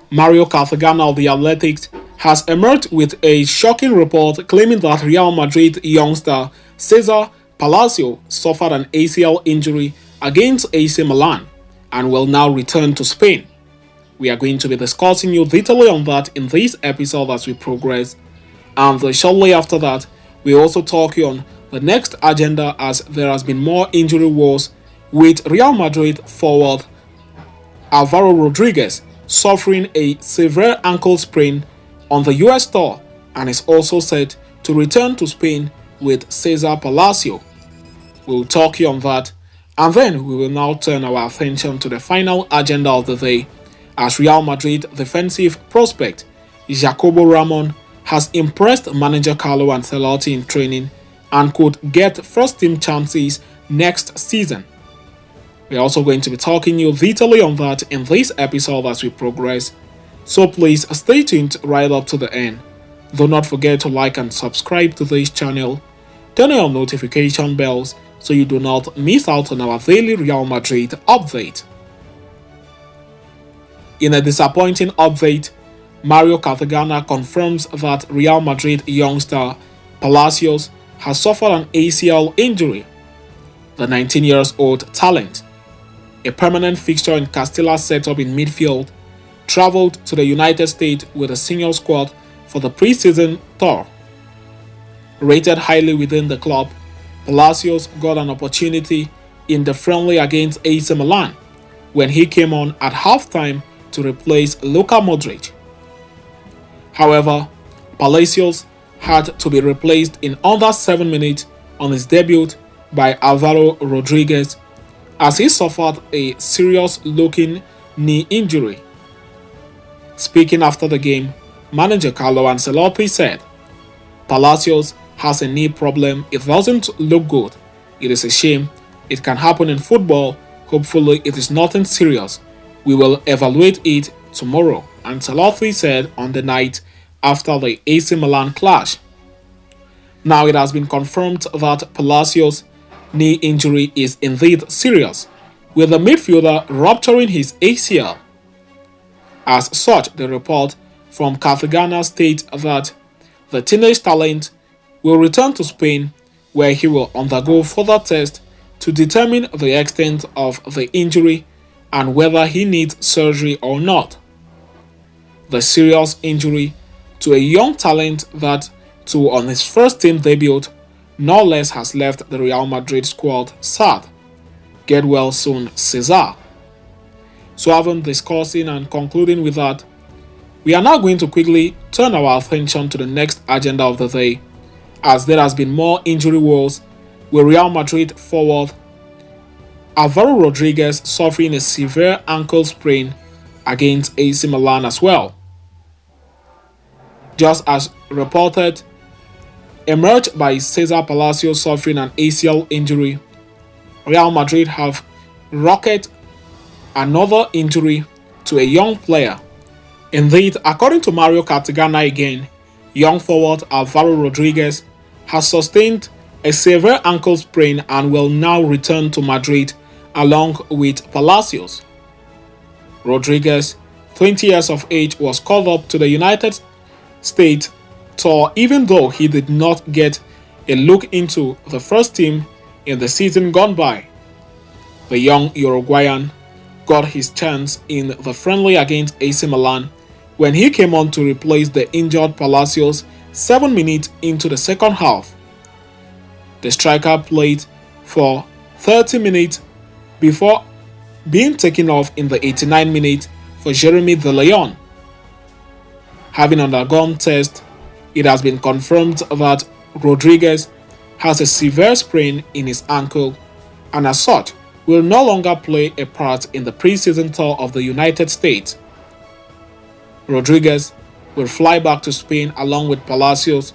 Mario Cartagena of the Athletics has emerged with a shocking report claiming that Real Madrid youngster CESAR Palacios suffered an ACL injury against AC Milan and will now return to Spain. We are going to be discussing you detailing on that in this episode as we progress, and shortly after that, we also talk you on the next agenda as there has been more injury woes with Real Madrid forward Alvaro Rodriguez suffering a severe ankle sprain on the US tour and is also set to return to Spain with CESAR Palacios. We'll talk you on that, and then we will now turn our attention to the final agenda of the day as Real Madrid defensive prospect Jacobo Ramon has impressed manager Carlo Ancelotti in training and could get first team chances next season. We're also going to be talking you detailing on that in this episode as we progress, so please stay tuned right up to the end. Do not forget to like and subscribe to this channel, turn on notification bells so you do not miss out on our daily Real Madrid update. In a disappointing update, Mario Cartagena confirms that Real Madrid youngster Palacios has suffered an ACL injury. The 19-year-old talent, a permanent fixture in Castilla's setup in midfield, traveled to the United States with the senior squad for the pre-season tour. Rated highly within the club, Palacios got an opportunity in the friendly against AC Milan when he came on at halftime to replace Luka Modric. However, Palacios had to be replaced in under 7 minutes on his debut by Alvaro Rodriguez as he suffered a serious-looking knee injury. Speaking after the game, manager Carlo Ancelotti said, "Palacios has a knee problem. It doesn't look good. It is a shame. It can happen in football. Hopefully it is nothing serious. We will evaluate it tomorrow," Ancelotti said on the night after the AC Milan clash. Now it has been confirmed that Palacios' knee injury is indeed serious, with the midfielder rupturing his ACL. As such, the report from Cartagena states that the teenage talent will return to Spain, where he will undergo further tests to determine the extent of the injury and whether he needs surgery or not. The serious injury to a young talent that, too, on his first team debut, no less has left the Real Madrid squad sad. Get well soon, CESAR. So having discussing and concluding with that, we are now going to quickly turn our attention to the next agenda of the day, as there has been more injury woes with Real Madrid forward Alvaro Rodriguez suffering a severe ankle sprain against AC Milan as well. Just as reported, emerged by CESAR Palacios suffering an ACL injury, Real Madrid have rocketed another injury to a young player. Indeed, according to Mario Cartagena again, young forward Alvaro Rodriguez has sustained a severe ankle sprain and will now return to Madrid along with Palacios. Rodriguez, 20 years of age, was called up to the United States tour even though he did not get a look into the first team in the season gone by. The young Uruguayan got his chance in the friendly against AC Milan when he came on to replace the injured Palacios 7 minutes into the second half. The striker played for 30 minutes before being taken off in the 89 minutes for Jeremy De Leon. Having undergone tests, it has been confirmed that Rodriguez has a severe sprain in his ankle and as such will no longer play a part in the pre-season tour of the United States. Rodriguez will fly back to Spain along with Palacios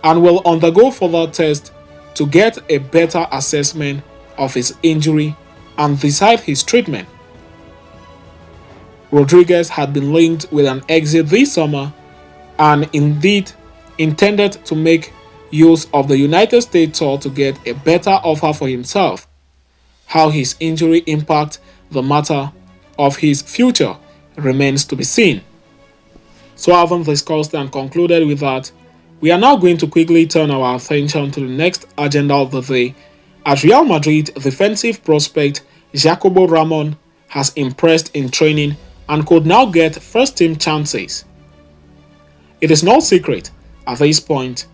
and will undergo further tests to get a better assessment of his injury and decide his treatment. Rodriguez had been linked with an exit this summer and indeed intended to make use of the United States tour to get a better offer for himself. How his injury impacts the matter of his future remains to be seen. So having discussed and concluded with that, we are now going to quickly turn our attention to the next agenda of the day, as Real Madrid defensive prospect Jacobo Ramon has impressed in training and could now get first-team chances. It is no secret at this point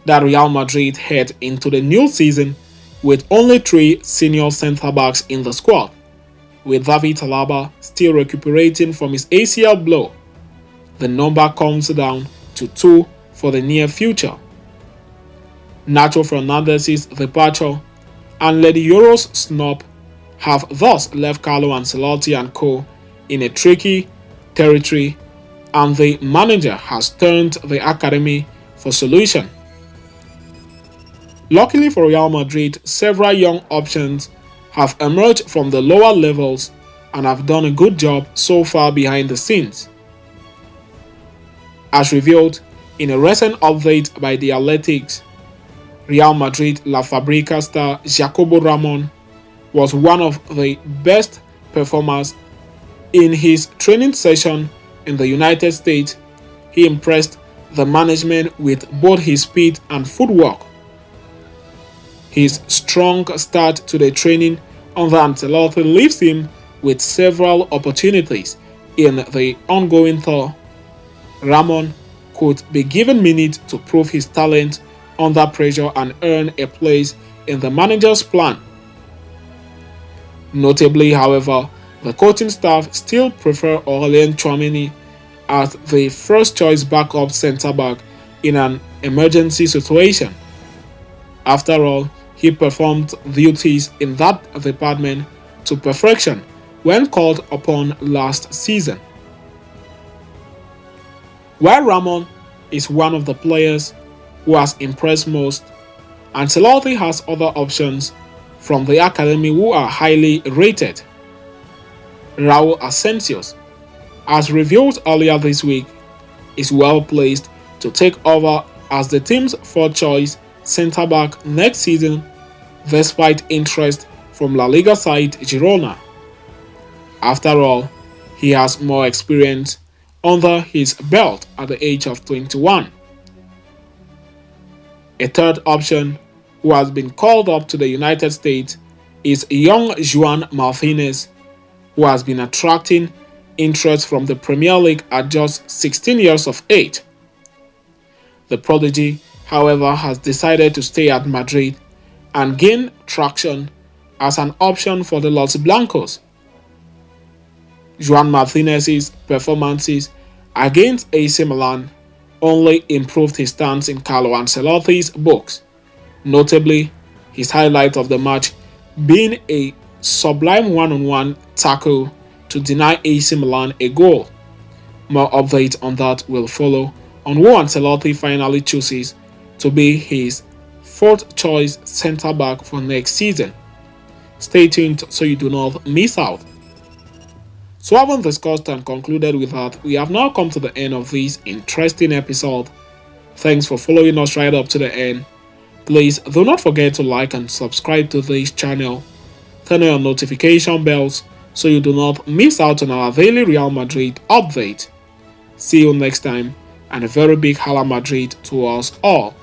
that Real Madrid head into the new season with only 3 senior centre-backs in the squad, with David Alaba still recuperating from his ACL blow. The number comes down to 2 for the near future. Nacho Fernandez's departure and Lady Euro's snub have thus left Carlo Ancelotti and co in a tricky territory, and the manager has turned the academy for solution. Luckily for Real Madrid, several young options have emerged from the lower levels and have done a good job so far behind the scenes. As revealed in a recent update by The Athletics, Real Madrid La Fabrica star Jacobo Ramon was one of the best performers in his training session in the United States. He impressed the management with both his speed and footwork. His strong start to the training under Ancelotti leaves him with several opportunities in the ongoing tour. Ramon could be given minutes to prove his talent under pressure and earn a place in the manager's plan. Notably, however, the coaching staff still prefer Aurelien Tchouameni as the first-choice backup centre-back in an emergency situation. After all, he performed duties in that department to perfection when called upon last season. While Ramon is one of the players who has impressed most, Ancelotti has other options from the academy who are highly rated. Raul Asensio, as revealed earlier this week, is well placed to take over as the team's fourth-choice centre-back next season, despite interest from La Liga side Girona. After all, he has more experience under his belt at the age of 21. A third option who has been called up to the United States is young Juan Martinez, who has been attracting interest from the Premier League at just 16 years of age. The prodigy, however, has decided to stay at Madrid and gain traction as an option for the Los Blancos. Juan Martinez's performances against AC Milan only improved his stance in Carlo Ancelotti's books, notably his highlight of the match being a sublime one-on-one tackle to deny AC Milan a goal. More updates on that will follow on who Ancelotti finally chooses to be his fourth-choice centre-back for next season. Stay tuned so you do not miss out. So having discussed and concluded with that, we have now come to the end of this interesting episode. Thanks for following us right up to the end. Please do not forget to like and subscribe to this channel. Turn on your notification bells so you do not miss out on our daily Real Madrid update. See you next time, and a very big Hala Madrid to us all.